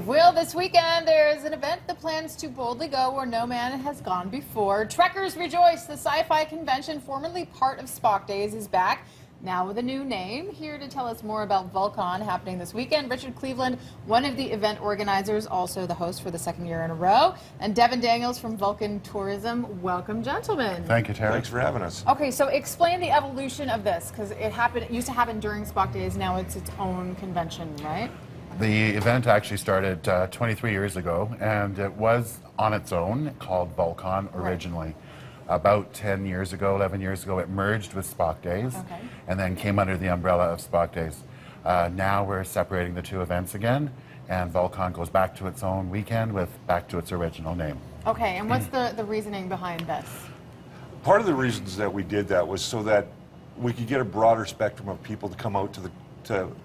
Well, this weekend there's an event that plans to boldly go where no man has gone before. Trekkers rejoice. The sci-fi convention, formerly part of Spock Days, is back, now with a new name. Here to tell us more about Vul-Con happening this weekend, Richard Cleveland, one of the event organizers, also the host for the second year in a row, and Devan Daniels from Vulcan Tourism. Welcome, gentlemen. Thank you, Terry. Thanks for having us. Okay, so explain the evolution of this, because it used to happen during Spock Days. Now it's its own convention, right? The event actually started 23 years ago, and it was on its own, called Vul-Con originally. Right. About 10 years ago, 11 years ago, it merged with Spock Days, and then came under the umbrella of Spock Days. Now we're separating the two events again, and Vul-Con goes back to its own weekend back to its original name. Okay, and what's the reasoning behind this? Part of the reasons that we did that was so that we could get a broader spectrum of people to come out to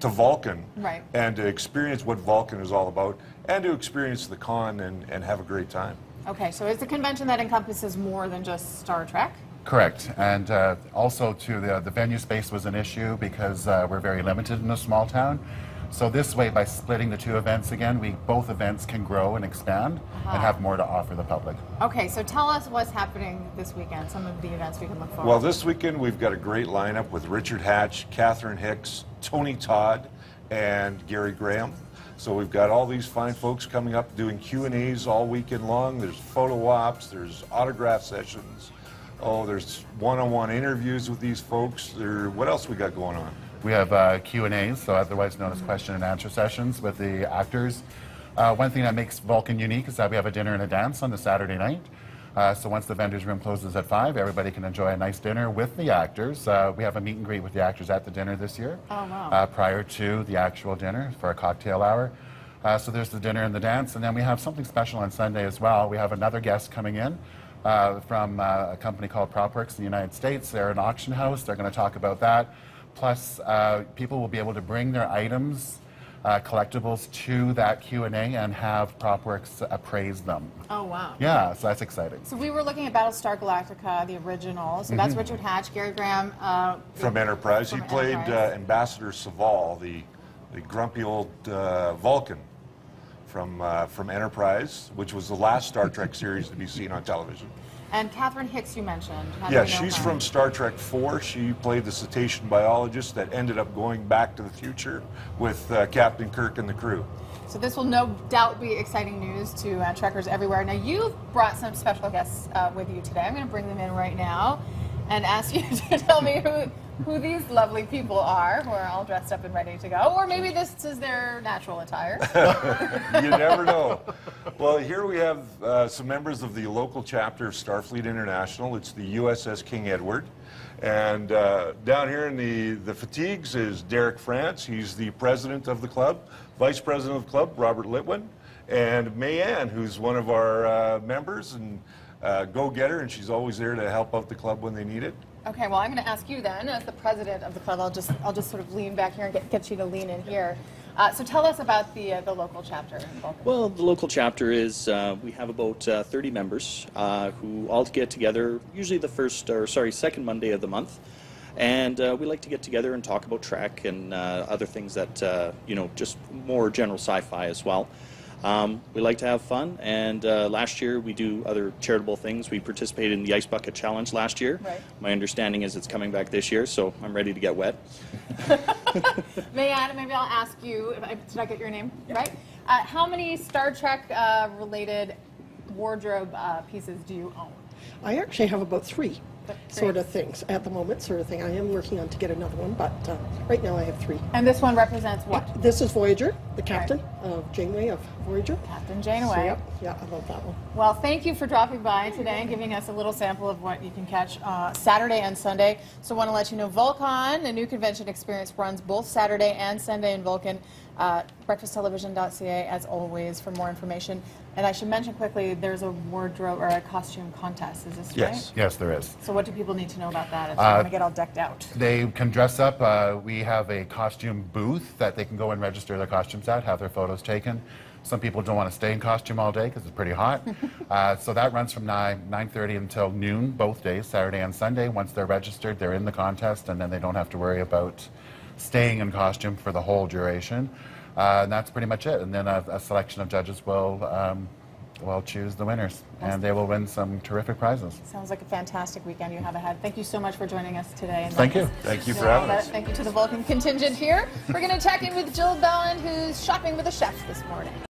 Vulcan, right, and to experience what Vulcan is all about, and to experience the con and have a great time. Okay, so it's a convention that encompasses more than just Star Trek? Correct, and also too, the venue space was an issue because we're very limited in a small town. So this way, by splitting the two events again, both events can grow and expand and have more to offer the public. Okay, so tell us what's happening this weekend, some of the events we can look forward to. Well, this weekend we've got a great lineup with Richard Hatch, Catherine Hicks, Tony Todd, and Gary Graham. So we've got all these fine folks coming up doing Q&As all weekend long. There's photo ops, there's autograph sessions. Oh, there's one-on-one interviews with these folks. What else we got going on? We have Q&As, so otherwise known as question and answer sessions with the actors. One thing that makes Vulcan unique is that we have a dinner and a dance on the Saturday night. So once the vendors room closes at 5, everybody can enjoy a nice dinner with the actors. We have a meet and greet with the actors at the dinner this year, prior to the actual dinner for a cocktail hour. So there's the dinner and the dance, and then we have something special on Sunday as well. We have another guest coming in from a company called PropWorks in the United States. They're an auction house. They're going to talk about that. Plus, people will be able to bring their items, collectibles, to that Q&A and have PropWorks appraise them. Oh, wow. Yeah, so that's exciting. So we were looking at Battlestar Galactica, the original. So that's Richard Hatch, Gary Graham. From Enterprise. He played Ambassador Saval, the grumpy old Vulcan from Enterprise, which was the last Star Trek series to be seen on television. And Catherine Hicks, you mentioned. Yeah, she's from Star Trek IV. She played the cetacean biologist that ended up going back to the future with Captain Kirk and the crew. So this will no doubt be exciting news to trekkers everywhere. Now, you've brought some special guests with you today. I'm going to bring them in right now and ask you to tell me who these lovely people are, who are all dressed up and ready to go. Or maybe this is their natural attire. You never know. Well, here we have some members of the local chapter of Starfleet International. It's the USS King Edward. And down here in the fatigues is Derek France. He's the president of the club. Vice president of the club, Robert Litwin. And Mayanne, who's one of our members and go-getter, and she's always there to help out the club when they need it. Okay, well, I'm going to ask you then, as the president of the club, I'll just sort of lean back here and get you to lean in here. So tell us about the local chapter in Vulcan. Well, the local chapter is, we have about 30 members who all get together, usually the second Monday of the month. And we like to get together and talk about Trek and other things that, just more general sci-fi as well. We like to have fun, and last year we do other charitable things. We participated in the Ice Bucket Challenge last year. Right. My understanding is it's coming back this year, so I'm ready to get wet. Mayanne, maybe I'll ask you, did I get your name right? How many Star Trek related wardrobe pieces do you own? I actually have about 3. Sort of things at the moment, sort of thing. I am working on to get another one, but right now I have 3. And this one represents what? This is Voyager, the captain of Janeway of Voyager. Captain Janeway. So, yeah, I love that one. Well, thank you for dropping by today and giving us a little sample of what you can catch Saturday and Sunday. So I want to let you know Vul-Con, a new convention experience, runs both Saturday and Sunday in Vulcan. breakfasttelevision.ca, as always, for more information. And I should mention quickly, there's a wardrobe or a costume contest. Is this right? Yes, there is. So what do people need to know about that if they want to get all decked out? They can dress up. We have a costume booth that they can go and register their costumes at, have their photos taken. Some people don't want to stay in costume all day because it's pretty hot. So that runs from 9:30 until noon, both days, Saturday and Sunday. Once they're registered, they're in the contest, and then they don't have to worry about staying in costume for the whole duration. And that's pretty much it. And then a selection of judges will choose the winners, and they will win some terrific prizes. Sounds like a fantastic weekend you have ahead. Thank you so much for joining us today. And Thank you. Thank you for having us. Thank you to the Vulcan contingent here. We're going to check in with Jill Belland, who's shopping with a chef this morning.